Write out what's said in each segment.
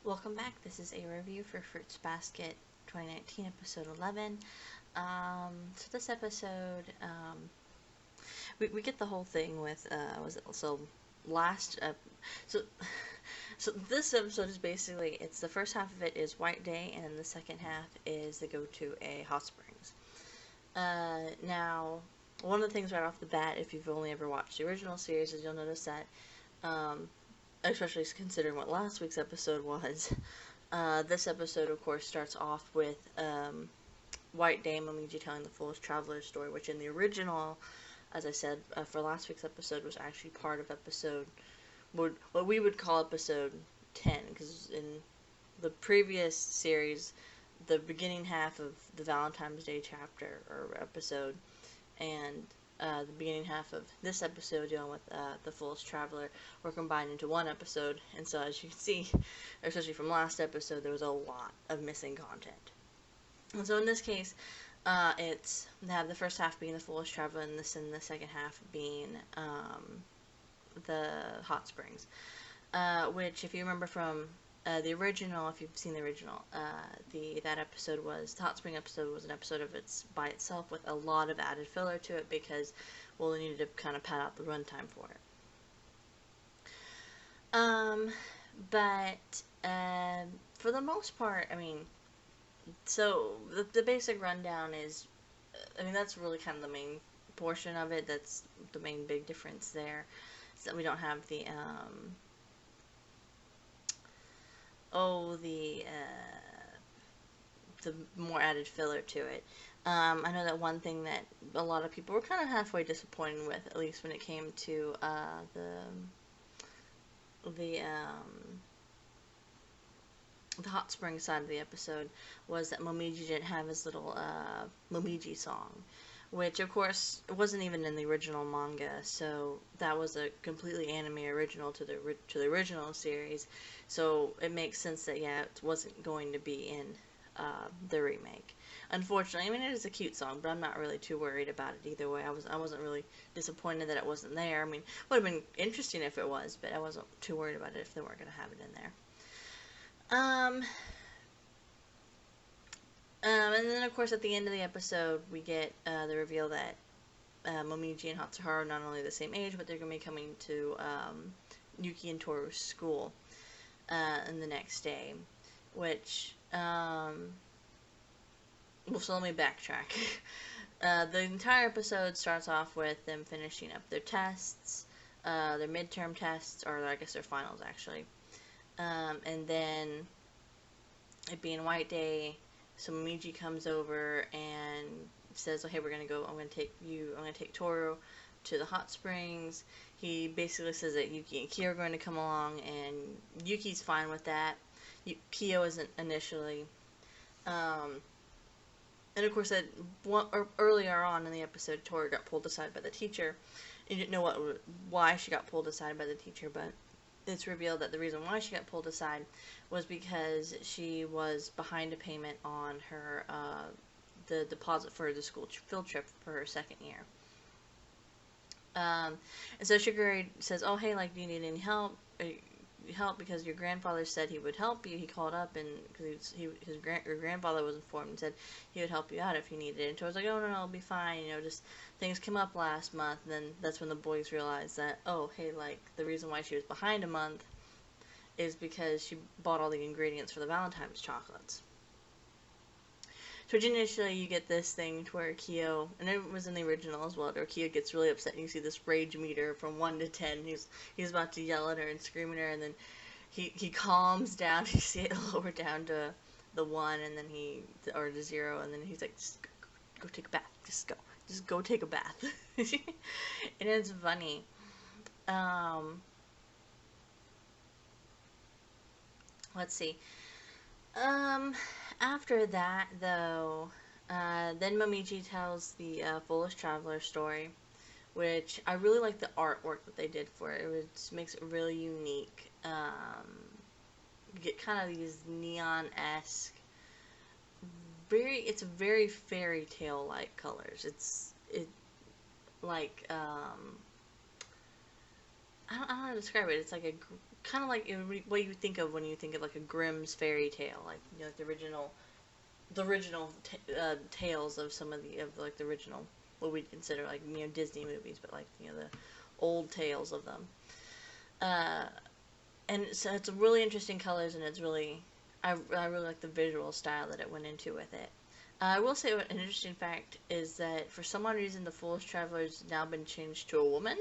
Welcome back. This is a review for Fruits Basket 2019, episode 11. So this episode, we get the whole thing with, was it, so last, so, so this episode is basically, it's the first half of it is White Day, and then the second half is they go to a hot springs. Now, one of the things right off the bat, if you've only ever watched the original series, is you'll notice that, especially considering what last week's episode was, this episode, of course, starts off with White Dame Momiji telling the Foolish Traveler's story, which in the original, as I said, for last week's episode, was actually part of episode, what we would call episode 10, because in the previous series, the beginning half of the Valentine's Day chapter, or episode, and the beginning half of this episode dealing with the Foolish Traveler were combined into one episode, and so as you can see, especially from last episode, there was a lot of missing content. And so in this case, it's they have the first half being the Foolish Traveler, and the second half being the hot springs, which, if you remember from the original, if you've seen the original, that episode was the hot spring episode was an episode of its by itself with a lot of added filler to it because, well, they needed to kind of pad out the runtime for it. But for the most part, I mean, so the basic rundown is, I mean, that's really kind of the main portion of it. That's the main big difference there. Is that we don't have the the more added filler to it. I know that one thing that a lot of people were kind of halfway disappointed with, at least when it came to the the hot spring side of the episode, was that Momiji didn't have his little Momiji song, which of course wasn't even in the original manga, so that was a completely anime original to the original series. So it makes sense that, yeah, it wasn't going to be in the remake. Unfortunately, I mean, it is a cute song, but I'm not really too worried about it either way. I wasn't really disappointed that it wasn't there. I mean, it would have been interesting if it was, but I wasn't too worried about it if they weren't going to have it in there. And then, of course, at the end of the episode, we get the reveal that Momiji and Hatsuharu are not only the same age, but they're going to be coming to Yuki and Toru's school in the next day. Which, well, so let me backtrack. The entire episode starts off with them finishing up their tests, their midterm tests, or I guess their finals, actually. And then, it being White Day, so Momiji comes over and says, "Oh, hey, we're gonna go. I'm gonna take Toru to the hot springs." He basically says that Yuki and Kyo are going to come along, and Yuki's fine with that. Kyo isn't initially. And of course, earlier on in the episode, Toru got pulled aside by the teacher. You didn't know why she got pulled aside by the teacher, but it's revealed that the reason why she got pulled aside was because she was behind a payment on her the deposit for the school field trip for her second year. And so Shigure says, "Oh, hey, like, do you need any help? Because your grandfather said he would help you. He called up, and because your grandfather was informed and said he would help you out if you needed it." And Toru's like, "Oh, no, I'll be fine. Just things came up last month." And then that's when the boys realized that, oh, hey, like, the reason why she was behind a month is because she bought all the ingredients for the Valentine's chocolates. So initially you get this thing to where Kyo, and it was in the original as well, where Kyo gets really upset and you see this rage meter from 1 to 10. He's about to yell at her and scream at her, and then he calms down. You see it lower down to the 1, and then or to 0, and then he's like, "Just go take a bath. Just go take a bath." And it's funny. Let's see. After that, though, then Momiji tells the Foolish Traveler story, which I really like the artwork that they did for it. It just makes it really unique. You get kind of these neon-esque, it's very fairy tale-like colors. It like, I don't know how to describe it. It's like kind of like what you think of when you think of like a Grimm's fairy tale, like like the original tales of some of like the original what we consider like Disney movies, but like the old tales of them. Uh, and so it's really interesting colors, and it's really I really like the visual style that it went into with it. I will say an interesting fact is that for some odd reason the Foolish Traveler has now been changed to a woman,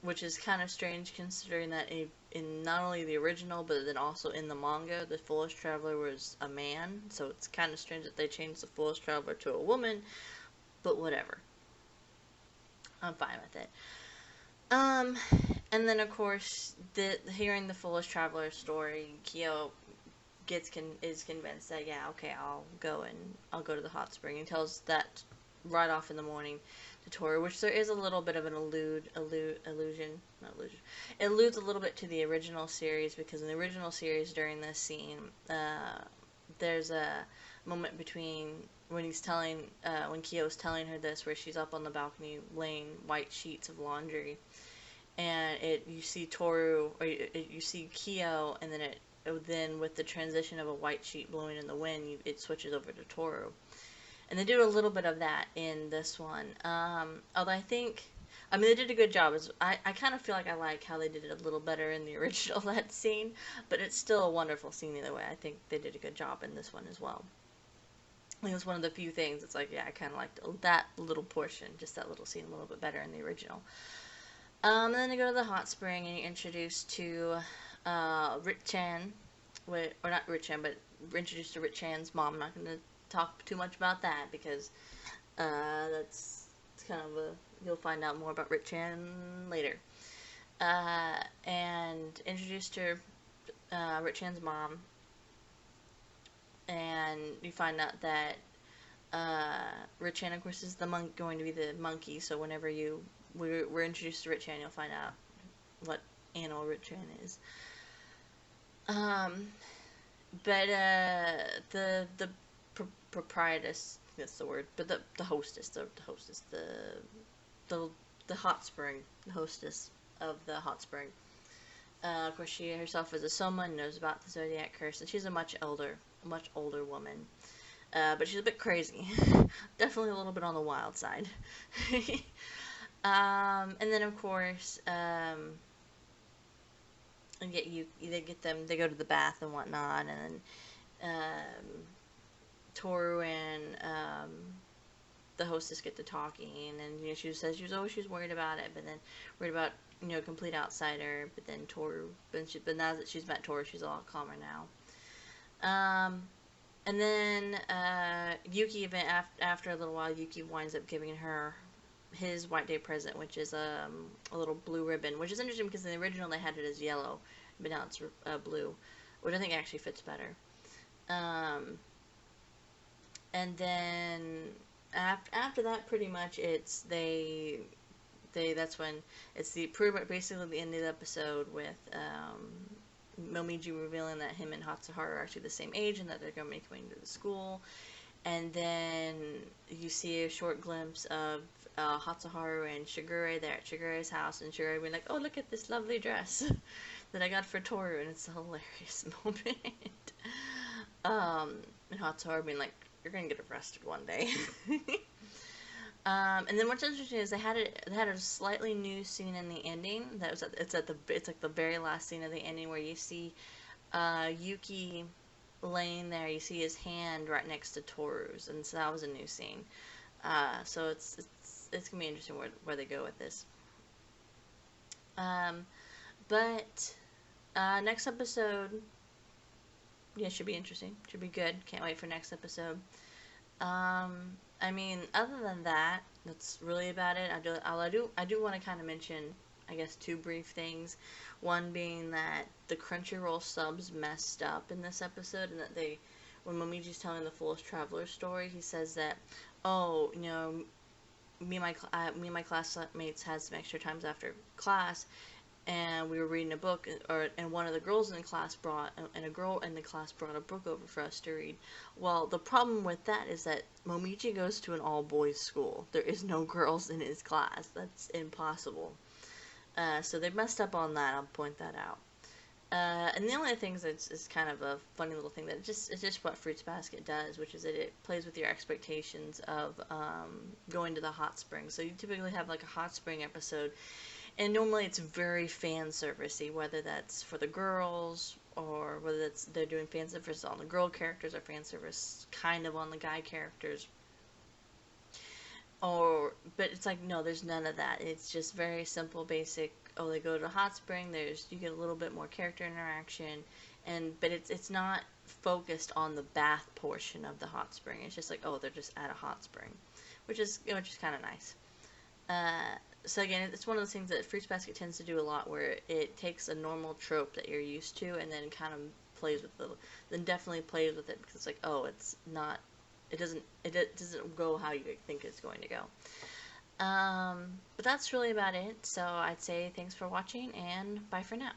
which is kind of strange considering that in not only the original but then also in the manga the Foolish Traveler was a man, so it's kind of strange that they changed the Foolish Traveler to a woman, but whatever. I'm fine with it. Um, and then of course, hearing the Foolish Traveler story, Kyo is convinced that yeah, okay, I'll go to the hot spring, and tells that right off in the morning to Toru, which there is a little bit of an illusion, not illusion. It alludes a little bit to the original series, because in the original series during this scene, there's a moment between when when Kyo's telling her this, where she's up on the balcony laying white sheets of laundry, and you see Toru, or you see Kyo, and then with the transition of a white sheet blowing in the wind, it switches over to Toru. And they do a little bit of that in this one. Although they did a good job. I kind of feel like I like how they did it a little better in the original, that scene, but it's still a wonderful scene either way. I think they did a good job in this one as well. I think it's one of the few things it's like, yeah, I kind of liked that little portion, just that little scene a little bit better in the original. And then they go to the hot spring, and you're introduced to Rich-chan, or not Rich-chan, but we're introduced to Rich-chan's mom. I'm not going to talk too much about that, because it's kind of you'll find out more about Rich-chan later. And introduced to Rich-chan's mom, and you find out that Rich-chan, of course, is going to be the monkey, so whenever we're introduced to Rich-chan, you'll find out what animal Rich-chan is. But the proprietress, that's the word, but the hostess, the hot spring, the hostess of the hot spring. Of course, she herself is a Soma and knows about the zodiac curse, and she's a much older woman. But she's a bit crazy. Definitely a little bit on the wild side. And then of course, they go to the bath and whatnot, and then Toru and the hostess get to talking, and she says she's worried about it, but then worried about complete outsider, but then but now that she's met Toru, she's a lot calmer now. And then Yuki, after a little while, Yuki winds up giving her his White Day present, which is a little blue ribbon, which is interesting because in the original they had it as yellow, but now it's blue, which I think actually fits better. And then after that, pretty much it's that's when it's basically the end of the episode with Momiji revealing that him and Hatsuharu are actually the same age and that they're going to be coming to the school. And then you see a short glimpse of Hatsuharu and Shigure there at Shigure's house, and Shigure being like, "Oh, look at this lovely dress that I got for Toru," and it's a hilarious moment. And Hatsuharu being like, "You're gonna get arrested one day." And then what's interesting is they had a slightly new scene in the ending. It's like the very last scene of the ending, where you see Yuki laying there. You see his hand right next to Toru's, and so that was a new scene. So it's gonna be interesting where they go with this. But next episode, yeah, should be interesting. Should be good. Can't wait for next episode. I mean, other than that, that's really about it. I do want to kind of mention, I guess, two brief things. One being that the Crunchyroll subs messed up in this episode, and that when Momiji's telling the Foolish Traveler story, he says that, oh, me and my classmates had some extra times after class, and we were reading a book, and one of the girls in the class brought a book over for us to read. Well, the problem with that is that Momiji goes to an all-boys school. There is no girls in his class. That's impossible. So they messed up on that. I'll point that out. And the only thing is kind of a funny little thing that it's just what Fruits Basket does, which is that it plays with your expectations of going to the hot spring. So you typically have like a hot spring episode, and normally it's very fan servicey, whether that's for the girls or whether that's they're doing fan service on the girl characters or fan service kind of on the guy characters. But it's like, no, there's none of that. It's just very simple, basic. Oh, they go to a hot spring. You get a little bit more character interaction, but it's not focused on the bath portion of the hot spring. It's just like, oh, they're just at a hot spring, which is kind of nice. So again, it's one of those things that Fruits Basket tends to do a lot, where it takes a normal trope that you're used to and then kind of definitely plays with it, because it's like, oh, it's not, it doesn't go how you think it's going to go. But that's really about it. So I'd say thanks for watching, and bye for now.